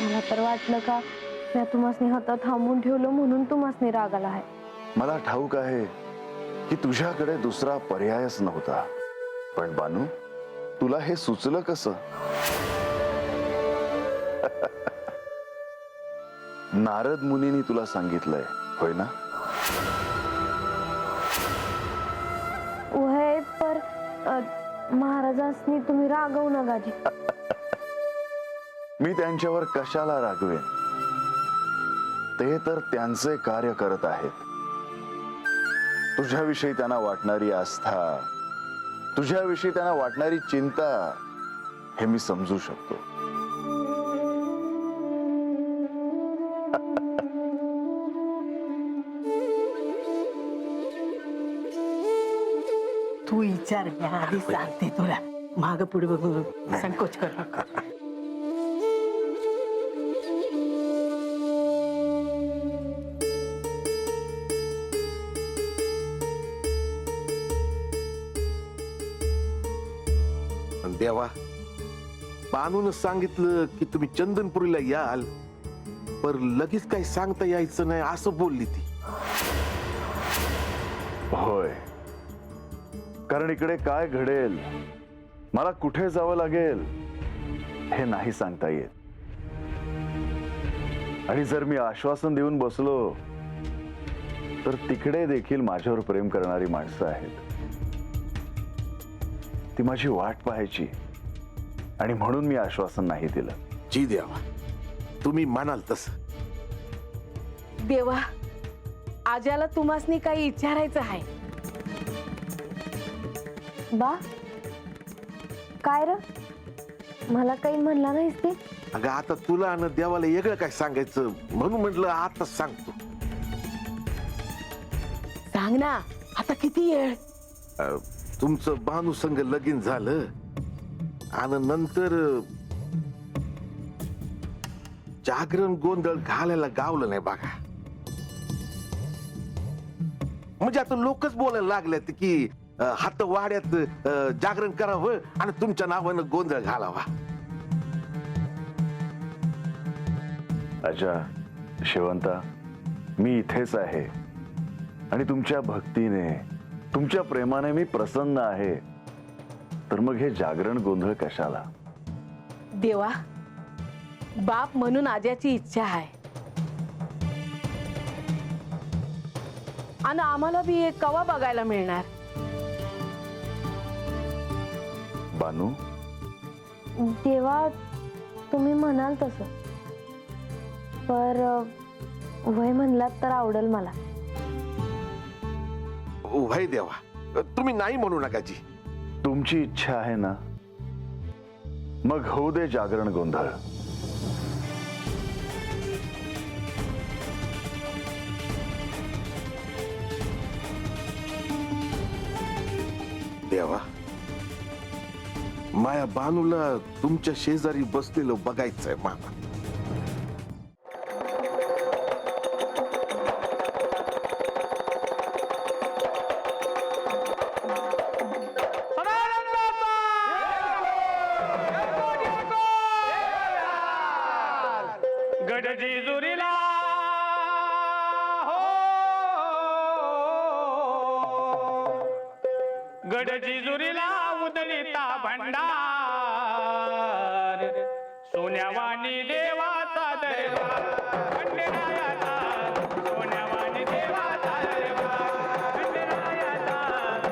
मला तर वाटलं का मी तुम्हासनी हातात थांबून ठेवलं म्हणून तुम्हासनी राग आला आहे. मला ठाऊक आहे की तुझ्याकडे दुसरा पर्यायच नव्हता, पण बानू तुला हे सुचलं कसं? नारद मुनींनी तुला सांगितलंय होय ना? वय पर महाराजांनी तुम्ही रागवू नका जी. मी त्यांच्यावर कशाला रागवेन? ते तर त्यांचे कार्य करत आहेत. तुझ्याविषयी त्यांना वाटणारी आस्था, तुझ्याविषयी त्यांना वाटणारी चिंता हे मी समजू शकतो. तू विचार, मी आधी सांगते तुला. माग पुढे बघू संकोच कर नका. देवा, बानून सांगितलं की तुम्ही चंदनपुरीला याल, पर लगेच काही सांगता यायचं नाही असं बोलली ती. होय, कारण इकडे काय घडेल, मला कुठे जावं लागेल हे नाही सांगता येत. आणि जर मी आश्वासन देऊन बसलो तर तिकडे देखील माझ्यावर प्रेम करणारी माणसं आहेत. ती माझी वाट पाहायची आणि म्हणून मी आश्वासन नाही दिलं. जी देवा, तुम्ही म्हणाल तसं. देवा, आज्याला तुम्हासनी काही विचारायचं आहे. बा काय र, मला काही म्हणला नाहीस ते? अगं आता तुला आणि देवाला वेगळं काय सांगायचं म्हणून म्हटलं आता सांगतो. सांग ना, आता किती वेळ? तुमचं बानू संग लगीन झालं आणि नंतर जागरण गोंधळ घालायला गावलं नाही बघा. म्हणजे आता लोकच बोलायला लागलेत की हात वाड्यात जागरण करावं आणि तुमच्या नावानं गोंधळ घालावा. आजा, शेवंता, मी इथेच आहे आणि तुमच्या भक्तीने, तुमच्या प्रेमाने मी प्रसन्न आहे. तर मग हे जागरण गोंधळ कशाला? देवा, बाप म्हणून आज्याची इच्छा आहे आणि आम्हाला बी एक कवा बघायला मिळणार. बानू, देवा तुम्ही म्हणाल तसं, पर वय म्हणलात तर आवडेल मला. वय देवा, तुम्ही नाही म्हणू नका जी. तुमची इच्छा आहे ना, मग होऊ दे जागरण गोंधळ. देवा, माया बानूला तुमच्या शेजारी बसलेलं बघायचंय मला. गडजेजुरीला हो, गडजेजुरीला उदलिता भंडार, सोन्यावानी देवाचा दरबार, खंडेरायाचा सोन्यावानी देवाचा दरबार, खंडेरायाचा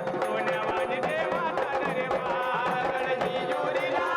सोन्यावानी देवाचा दरबार. गडजेजुरीला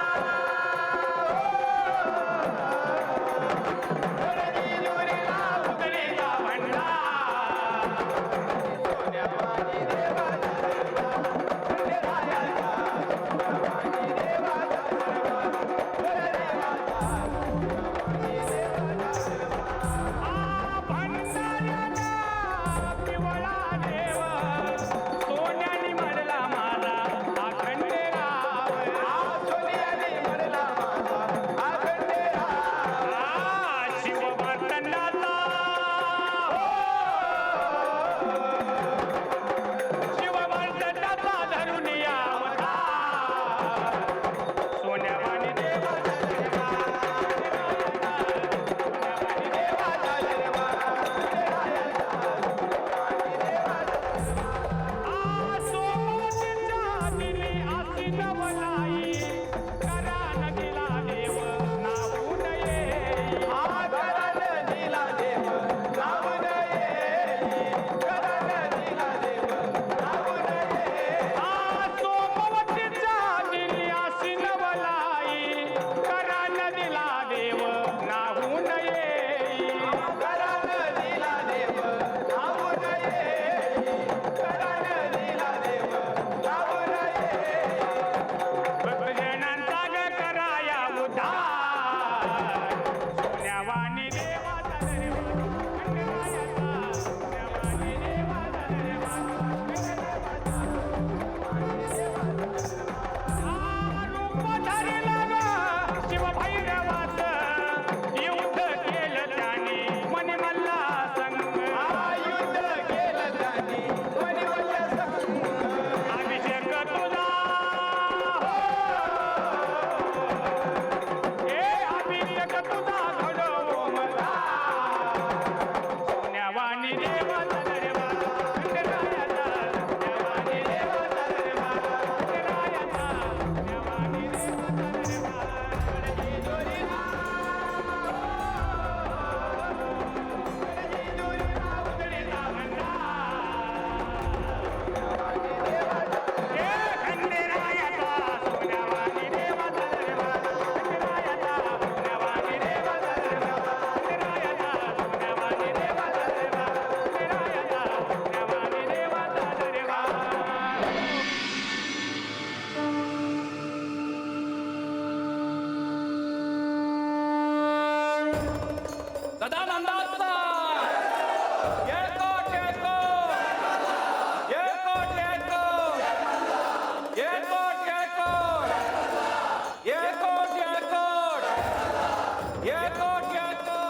सदानंदाचा येळकोट येळकोट येळकोट येळकोट येळकोट येळकोट येळकोट येळकोट येळकोट येळकोट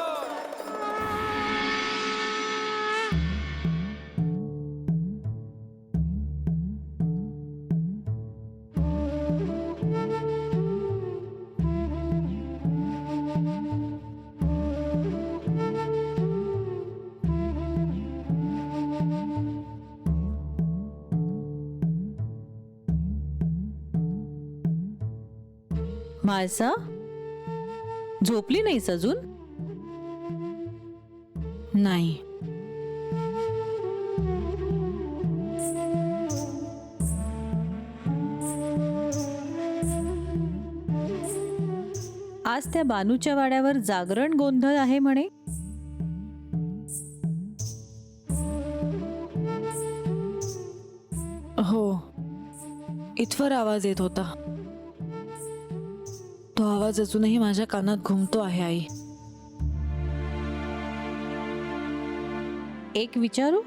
माळसा, झोपली नाहीस अजून? नाही. आज त्या बानूच्या वाड्यावर जागरण गोंधळ आहे म्हणे. हो, इथवर आवाज येत होता. तो आवाज अजूनही माझ्या कानात घुमतो आहे आई. एक विचारू,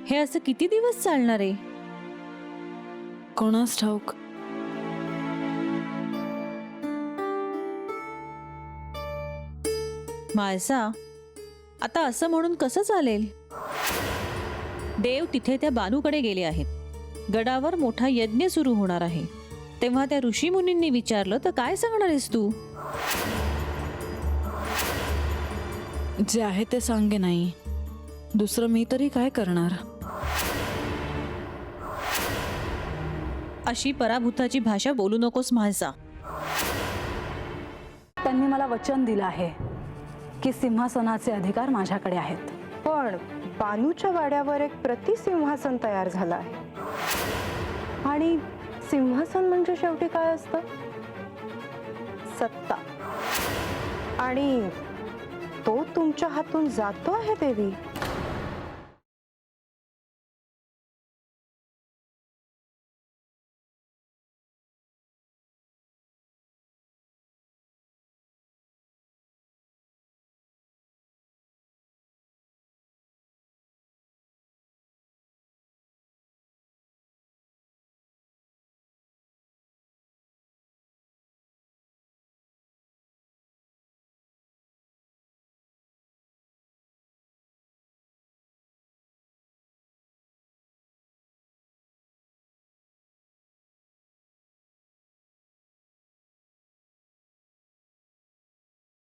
हे असं किती दिवस चालणार आहे? कोणास ठाऊक. माळसा, आता असं म्हणून कसं चालेल? देव तिथे त्या बानूकडे गेले आहेत. गडावर मोठा यज्ञ सुरू होणार आहे. तेव्हा त्या ऋषीमुनींनी विचारलं तर काय सांगणार आहेस तू? जे आहे ते सांगे नाही. दुसरं मी तरी काय करणार? अशी पराभूताची भाषा बोलू नकोस म्हाळसा. त्यांनी मला वचन दिलं आहे की सिंहासनाचे अधिकार माझ्याकडे आहेत. पण बानूच्या वाड्यावर एक प्रतिसिंहासन तयार झालं आहे. आणि सिंहासन म्हणजे शेवटी काय असतं? सत्ता. आणि तो तुमच्या हातून जातो आहे देवी.